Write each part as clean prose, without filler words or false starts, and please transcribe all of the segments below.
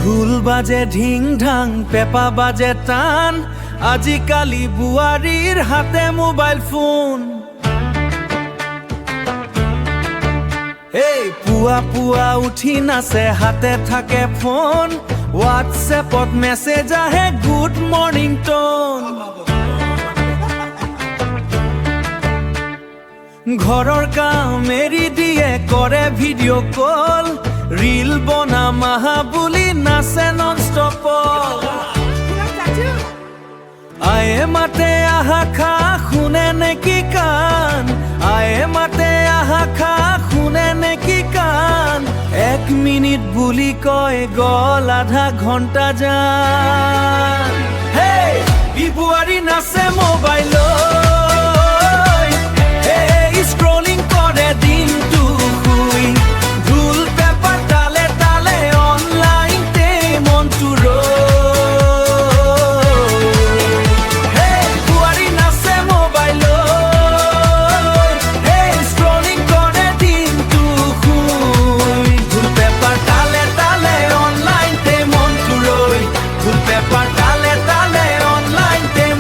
ঢোল বাজে ঢিং ঢাং পেপা বাজে টান আজিকালি বুৱাৰীৰ হাতে মোবাইল ফোন পুৱা পুৱা উঠি নাচে হাতে থাকে ফোন হোৱাটছএপত মেছেজ আহে গুড মৰ্নিং টোন ঘৰৰ কাম এৰি দিয়ে কৰে ভিডিঅ' কল ৰীল বনা মাহা বুলি নাচে নন ষ্টপ আয়ে মাতে আহা খা শুনে নেকি কান আয়ে মাতে আহা খা শুনে নেকি কান 1 মিনিট বুলি কয় গল আধা ঘণ্টা যান হে বিবুৱাৰী নাচে মোবাইলত স্ক্ৰলিং কৰে দিনটো শুই ঢোল পেপাৰ তালে তালে অনলাইনতে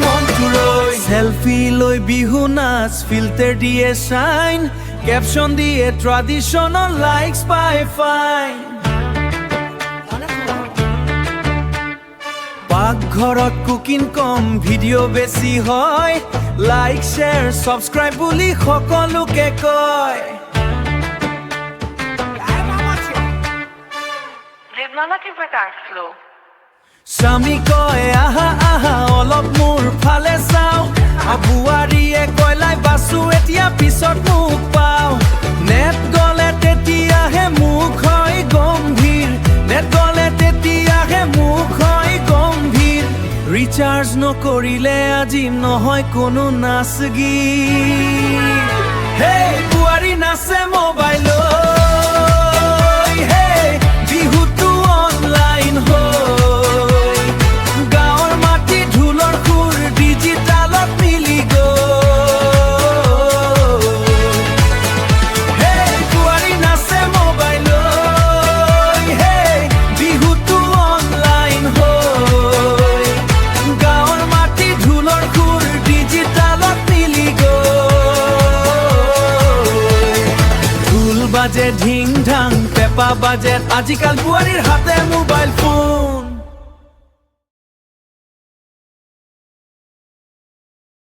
মনটো সেলফি লৈ বিহু নাচ ফিল্টাৰ দিয়ে চাইন কেপশন দিয়ে ট্ৰেডিশনাল লাইকস পাই ফাইন পাকঘৰত কুকিং কম ভিডিঅ' বেছি হয় লাইক শ্বেয়াৰ সাবস্ক্ৰাইব বুলি সকলোকে কয় স্বামী কয় আহা আহা অলপ মোৰ ফালে চাও বুৱাৰীয়ে কয়লাই বাচো এতিয়া পিছত মোক পাও নেট গলে তেতিয়াহে মুখ হয় গম্ভীৰ নেট গলে তেতিয়াহে মুখ হয় গম্ভীৰ ৰিচাৰ্জ নকৰিলে আজি নহয় কোনো নাচ গীত হে বুৱাৰী নাচে মোবাইলত বিহুটো অনলাইন হয় গাঁৱৰ মাটি ঢোলৰ সুৰ ডিজিটেলত মিলি বুৱাৰী নাচে মোবাইলত বিহুটো অনলাইন হয় গাঁৱৰ মাটি ঢোলৰ সুৰ ডিজিটেলত মিলি ঢোল বাজে ঢিং ঢাং পেপা বাজে আজিকাল বুৱাৰীৰ হাতে মোবাইল